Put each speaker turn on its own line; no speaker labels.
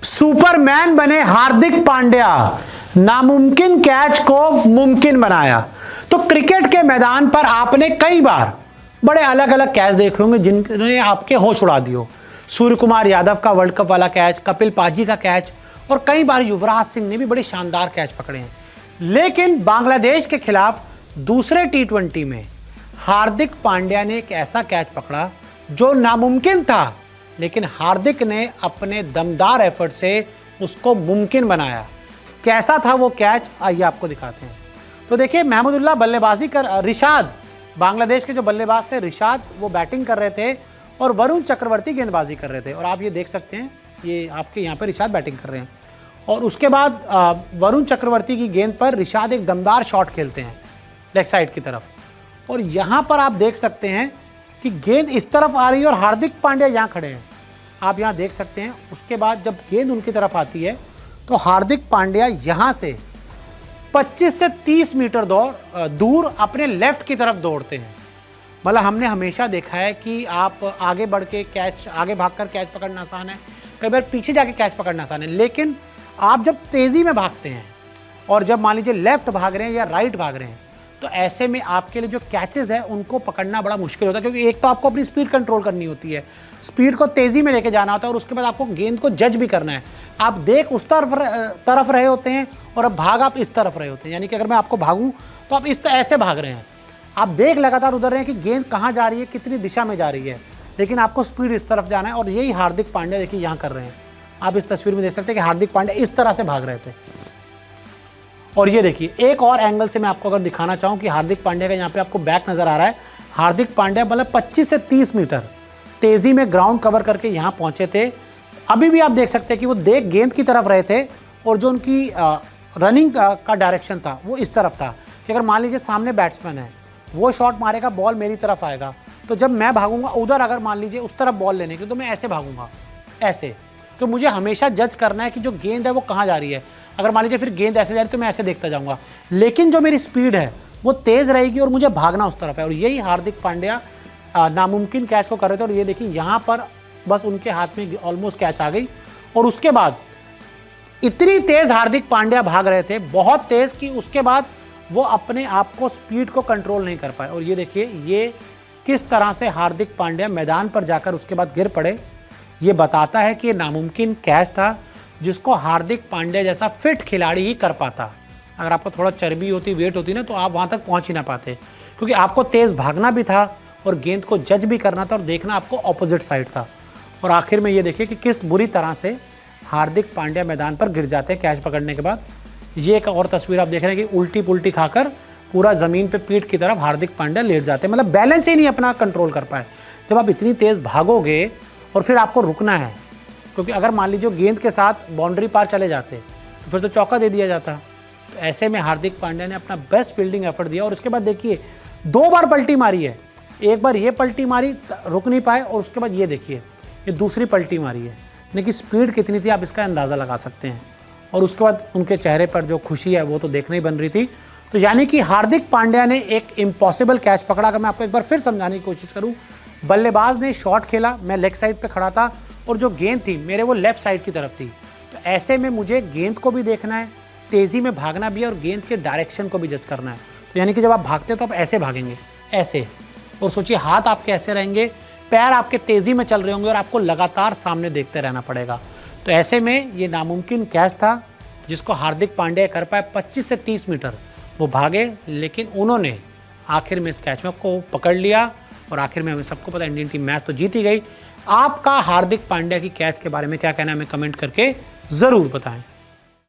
Superman बने हार्दिक पांड्या, नामुमकिन catch को मुमकिन बनाया। तो क्रिकेट के मैदान पर आपने कई बार बड़े अलग अलग कैच देखे होंगे जिन्होंने आपके होश उड़ा दिए हो। सूर्य कुमार यादव का वर्ल्ड कप वाला कैच, कपिल पाजी का कैच, और कई बार युवराज सिंह ने भी बड़े शानदार कैच पकड़े हैं। लेकिन बांग्लादेश के खिलाफ दूसरे टी20 में हार्दिक पांड्या ने एक ऐसा कैच पकड़ा जो नामुमकिन था, लेकिन हार्दिक ने अपने दमदार एफर्ट से उसको मुमकिन बनाया। कैसा था वो कैच, आइए आपको दिखाते हैं। तो देखिए, महमूदुल्लाह बल्लेबाजी कर, रिशाद बांग्लादेश के जो बल्लेबाज थे, रिशाद वो बैटिंग कर रहे थे और वरुण चक्रवर्ती गेंदबाजी कर रहे थे। और आप ये देख सकते हैं, ये आपके यहाँ पे रिशाद बैटिंग कर रहे हैं और उसके बाद वरुण चक्रवर्ती की गेंद पर रिशाद एक दमदार शॉट खेलते हैं लेग साइड की तरफ। और यहाँ पर आप देख सकते हैं कि गेंद इस तरफ आ रही है और हार्दिक पांड्या यहाँ खड़े हैं, आप यहाँ देख सकते हैं। उसके बाद जब गेंद उनकी तरफ आती है तो हार्दिक पांड्या यहाँ से 25 से 30 मीटर दूर अपने लेफ्ट की तरफ दौड़ते हैं। मतलब हमने हमेशा देखा है कि आप आगे बढ़ के कैच, आगे भागकर कैच पकड़ना आसान है, कई बार पीछे जाके कैच पकड़ना आसान है, लेकिन आप जब तेज़ी में भागते हैं और जब मान लीजिए लेफ्ट भाग रहे हैं या राइट भाग रहे हैं, तो ऐसे में आपके लिए जो कैचेस है उनको पकड़ना बड़ा मुश्किल होता है, क्योंकि एक तो आपको अपनी स्पीड कंट्रोल करनी होती है, स्पीड को तेज़ी में लेके जाना होता है, और उसके बाद आपको गेंद को जज भी करना है। आप देख उस तरफ रहे होते हैं और अब भाग आप इस तरफ रहे होते हैं, यानी कि अगर मैं आपको भागूं तो आप ऐसे भाग रहे हैं, आप देख लगातार उधर रहे हैं कि गेंद कहाँ जा रही है, कितनी दिशा में जा रही है, लेकिन आपको स्पीड इस तरफ जाना है। और यही हार्दिक पांड्या देखिए यहाँ कर रहे हैं। आप इस तस्वीर में देख सकते हैं कि हार्दिक पांड्या इस तरह से भाग रहे थे। और ये देखिए, एक और एंगल से मैं आपको अगर दिखाना चाहूँ कि हार्दिक पांड्या का यहाँ पे आपको बैक नज़र आ रहा है। हार्दिक पांड्या मतलब 25 से 30 मीटर तेज़ी में ग्राउंड कवर करके यहाँ पहुँचे थे। अभी भी आप देख सकते हैं कि वो गेंद की तरफ रहे थे और जो उनकी रनिंग का डायरेक्शन था वो इस तरफ था कि अगर मान लीजिए सामने बैट्समैन है, वो शॉट मारेगा, बॉल मेरी तरफ आएगा, तो जब मैं भागूंगा उधर, अगर मान लीजिए उस तरफ बॉल लेने के, तो मैं ऐसे भागूंगा, ऐसे। तो मुझे हमेशा जज करना है कि जो गेंद है वो कहाँ जा रही है। अगर मान लीजिए फिर गेंद ऐसे जा रही है तो मैं ऐसे देखता जाऊँगा, लेकिन जो मेरी स्पीड है वो तेज़ रहेगी और मुझे भागना उस तरफ है। और यही हार्दिक पांड्या नामुमकिन कैच को कर रहे थे। और ये देखिए, यहाँ पर बस उनके हाथ में ऑलमोस्ट कैच आ गई और उसके बाद इतनी तेज़ हार्दिक पांड्या भाग रहे थे, बहुत तेज़, कि उसके बाद वो अपने आप को, स्पीड को कंट्रोल नहीं कर पाए। और ये देखिए, ये किस तरह से हार्दिक पांड्या मैदान पर जाकर उसके बाद गिर पड़े। ये बताता है कि ये नामुमकिन कैच था जिसको हार्दिक पांड्या जैसा फिट खिलाड़ी ही कर पाता। अगर आपको थोड़ा चर्बी होती, वेट होती ना, तो आप वहाँ तक पहुँच ही ना पाते, क्योंकि आपको तेज़ भागना भी था और गेंद को जज भी करना था और देखना आपको ऑपोजिट साइड था। और आखिर में ये देखिए कि किस बुरी तरह से हार्दिक पांड्या मैदान पर गिर जाते हैं कैच पकड़ने के बाद। ये एक और तस्वीर आप देख रहे हैं कि उल्टी पुल्टी खाकर पूरा ज़मीन पे पीठ की तरफ हार्दिक पांड्या लेट जाते हैं, मतलब बैलेंस ही नहीं अपना कंट्रोल कर पाए। जब आप इतनी तेज़ भागोगे और फिर आपको रुकना है, क्योंकि अगर मान लीजिए गेंद के साथ बाउंड्री पार चले जाते तो फिर तो चौका दे दिया जाता। तो ऐसे में हार्दिक पांड्या ने अपना बेस्ट फील्डिंग एफर्ट दिया और उसके बाद देखिए 2 बार पलटी मारी है। एक बार ये पलटी मारी, रुक नहीं पाए, और उसके बाद ये देखिए, ये दूसरी पलटी मारी है। लेकिन स्पीड कितनी थी आप इसका अंदाज़ा लगा सकते हैं। और उसके बाद उनके चेहरे पर जो खुशी है वो तो देखने ही बन रही थी। तो यानी कि हार्दिक पांड्या ने एक इम्पॉसिबल कैच पकड़ा। अगर मैं आपको एक बार फिर समझाने की कोशिश करूं, बल्लेबाज ने शॉट खेला, मैं लेग साइड पे खड़ा था और जो गेंद थी मेरे वो लेफ्ट साइड की तरफ थी। तो ऐसे में मुझे गेंद को भी देखना है, तेज़ी में भागना भी है और गेंद के डायरेक्शन को भी जज करना है। तो यानी कि जब आप भागते तो आप ऐसे भागेंगे, ऐसे, और सोचिए हाथ आपके ऐसे रहेंगे, पैर आपके तेज़ी में चल रहे होंगे और आपको लगातार सामने देखते रहना पड़ेगा। तो ऐसे में ये नामुमकिन कैच था जिसको हार्दिक पांड्या कर पाए। 25 से 30 मीटर वो भागे, लेकिन उन्होंने आखिर में इस कैच में को पकड़ लिया और आखिर में हमें सबको पता इंडियन टीम मैच तो जीत ही गई। आपका हार्दिक पांड्या की कैच के बारे में क्या कहना है, हमें कमेंट करके ज़रूर बताएं।